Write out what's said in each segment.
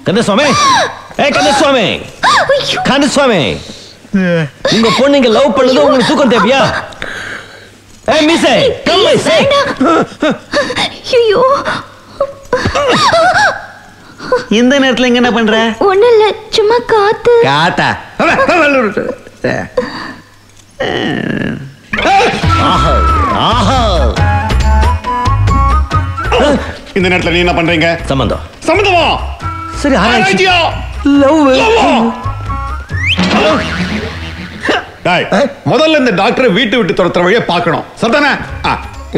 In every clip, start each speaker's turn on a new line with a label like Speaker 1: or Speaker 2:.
Speaker 1: கந்தசுவாமி, கந்தசுவாமி, கந்தசுவாமி, உங்க பொண்ணு இங்க லவ் பண்ணது உங்களுக்கு தூக்கம் தேவையா? மிஸ்
Speaker 2: ஐயோ,
Speaker 3: இந்த நேரத்துல இங்க என்ன பண்ற?
Speaker 2: ஒண்ணு இல்ல, சும்மா காத்து.
Speaker 3: காத்தா?
Speaker 4: இந்த நேரத்துல நீ என்ன பண்றீங்க?
Speaker 1: சம்பந்தம்.
Speaker 4: சம்பந்தமா?
Speaker 1: சரி, ஆராய்ச்சி. லவ்.
Speaker 4: முதல்ல இந்த டாக்டரை வீட்டு விட்டு துரத்துற வழியை பார்க்கணும். சரிதானே?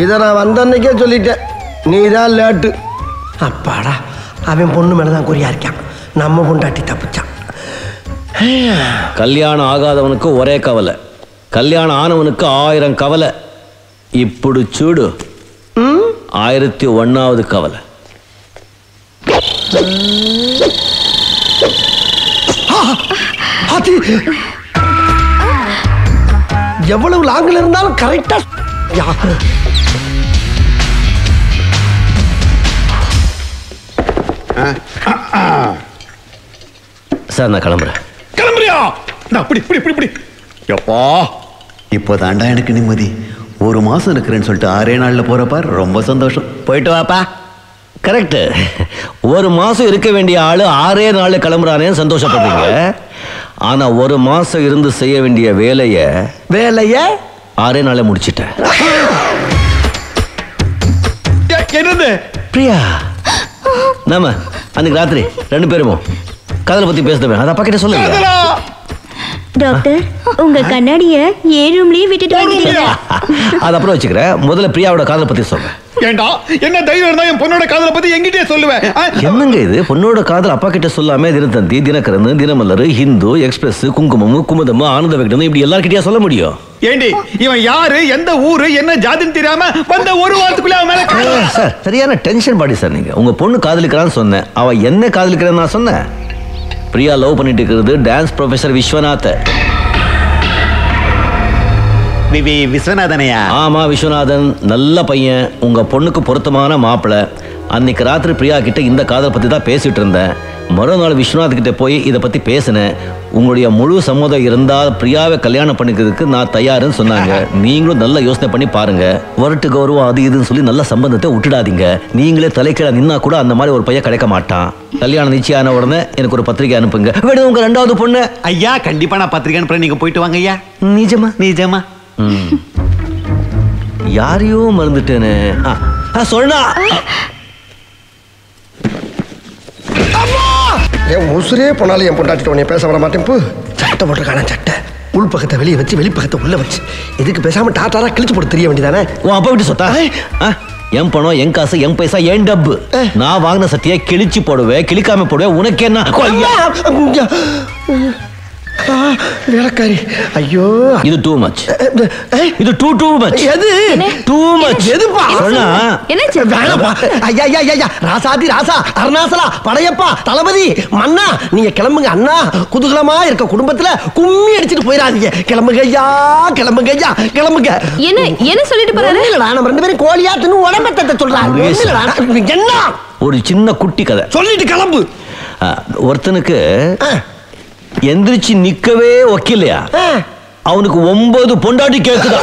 Speaker 5: இதை நான் வந்த அன்னைக்கே சொல்லிட்டேன். நீ தான் லேட்டு. அப்பாடா, அவன் பொண்ணு மேலதான் குறியா இருக்கான். நம்ம பொண்டாட்டி தப்பிச்சான்.
Speaker 1: கல்யாணம் ஆகாதவனுக்கு ஒரே கவலை, கல்யாணம் ஆனவனுக்கு 1000 கவலை. இப்படி சூடு 1001வது கவலை.
Speaker 5: எவ்வளவு லாங்கில் இருந்தாலும் கரெக்டா.
Speaker 1: சார், நான் கிளம்புறேன்.
Speaker 4: கிளம்புறியா? எப்பா,
Speaker 3: இப்போதாண்டா எனக்கு நிம்மதி. ஒரு மாசம் இருக்கிறேன்னு சொல்லிட்டு 6 நாள்ல போறப்பா ரொம்ப சந்தோஷம். போயிட்டு வாப்பா.
Speaker 1: கரெக்ட். ஒரு மாசம் இருக்க வேண்டிய ஆளு 6 நாள்ல கிளம்புறானே சந்தோஷப்படுறீங்க. ஆனா ஒரு மாசம் இருந்து செய்ய வேண்டிய வேலைய 6 நாள்ல முடிச்சிட்டேன்.
Speaker 4: என்னது?
Speaker 1: பிரியா, நாம அன்னைக்கு ராத்திரி 2 பேரும் காதலை பத்தி பேசுறேன். அத அப்பா கிட்ட சொல்லுங்க.
Speaker 2: டாக்டர், உங்க கண்ணாடிய ஏன் ரூம்லயே விட்டுட்டு வந்துட்டீங்க.
Speaker 1: அது அப்புறம் வச்சுக்கிறேன். முதல்ல பிரியாவோட காதலை பத்தி சொல்றேன்.
Speaker 4: ஏண்டா, என்ன தைரியம் இருந்தா என் பொண்ணோட காதலை பத்தி என்கிட்டயே சொல்லுவேன்.
Speaker 1: என்னங்க இது? பொண்ணோட காதல் அப்பா கிட்ட சொல்லாம தினத்தந்தி, தினகரன், தினமலர், ஹிந்து, எக்ஸ்பிரஸ், குங்குமம், குமுதம், ஆனந்த விகடன் இப்படி எல்லார்கிட்டயா சொல்ல முடியும்?
Speaker 4: ஏண்டி, இவன் யாரு, எந்த ஊரு, என்ன ஜாதின்னு தெரியாம வந்த ஒரு வாரத்துக்குள்ள அவன் மேல
Speaker 1: சார், சரியான டென்ஷன் பாடி சார். நீங்க உங்க பொண்ணு காதலிக்கிறான்னு சொன்னேன். அவ என்ன காதலிக்கிறான்னு நான் சொன்னேன். பிரியா லவ் பண்ணிட்டு இருக்கிறது டான்ஸ் ப்ரொஃபசர் விஸ்வநாத்.
Speaker 3: விஸ்வநாதனையா?
Speaker 1: ஆமா, விஸ்வநாதன் நல்ல பையன், உங்க பொண்ணுக்கு பொருத்தமான மாப்பிள்ளை. அன்னைக்கு ராத்திரி பிரியா கிட்ட இந்த காதல் பத்தி தான் பேசிட்டு இருந்தேன். மறுநாள் விஸ்வநாத் கிட்ட போய் இதை பத்தி பேசினேன். உங்களுடைய முழு சம்மதம் இருந்தால் பிரியாவை கல்யாணம் பண்ணிக்கிறதுக்கு நான் தயாருன்னு சொன்னாங்க. நீங்களும் நல்ல யோசனை பண்ணி பாருங்க. வரட்டு கௌரவம் அது இதுன்னு சொல்லி நல்ல சம்பந்தத்தை விட்டுடாதீங்க. நீங்களே தலைக்கீழ நின்னா கூட அந்த மாதிரி ஒரு பையன் கிடைக்க மாட்டான். கல்யாணம் நிச்சயான உடனே எனக்கு ஒரு பத்திரிகை அனுப்புங்க. வேணும் உங்க 2வது பொண்ணு.
Speaker 3: ஐயா, கண்டிப்பா நான் பத்திரிகை அனுப்புறேன். நீங்க போயிட்டு வாங்க ஐயா.
Speaker 1: நிஜமா?
Speaker 3: நிஜமா.
Speaker 1: யாரையோ மறந்துட்டேனே. சொன்னா
Speaker 5: என் உசுரே போனாலும் என் பொண்டாட்டிட்டு உன்னை பேச விட மாட்டேன். சட்டை போட்டுருக்கான சட்டை உள் பக்கத்தை வெளியே வச்சு வெளி பக்கத்தை உள்ள வச்சு இதுக்கு பேசாம டாட்டாரா கிழிச்சு போட்டு தெரிய வேண்டியதானே.
Speaker 1: உன் அப்பா விட்டு சொத்தா? என் பணம், என் காசு, என் பைசா, என் டப்பு. நான் வாங்கின சத்தியை கிழிச்சு போடுவேன், கிழிக்காம போடுவேன். உனக்கு என்ன?
Speaker 5: வேலைக்காரி. ஐயோ,
Speaker 1: இது டூ மச். இது டூ மச்.
Speaker 5: எது
Speaker 1: டூ மச்?
Speaker 5: எதுப்பா
Speaker 1: சொன்னா?
Speaker 5: வேணாப்பா. ஐயா ஐயா ஐயா, ராசாதி ராசா, அருணாசலா, படையப்பா, தளபதி, மன்னா, நீங்க கிளம்புங்க அண்ணா. குதூகலமா இருக்க குடும்பத்துல கும்மி அடிச்சிட்டு போயிடாதீங்க. கிளம்புங்க ஐயா, கிளம்புங்க ஐயா, கிளம்புங்க.
Speaker 2: என்ன சொல்லிட்டு போறாரு?
Speaker 5: இல்லடா, நம்ம 2 பேரும் கோழியா தின்னு உடம்பத்தை சொல்றாங்க. என்ன
Speaker 1: ஒரு சின்ன குட்டி கதை
Speaker 5: சொல்லிட்டு கிளம்பு.
Speaker 1: ஒருத்தனுக்கு எந்திரிச்சு நிக்கவே ஒக்கில்லையா, அவனுக்கு 9 பொண்டாட்டி கேக்குதா.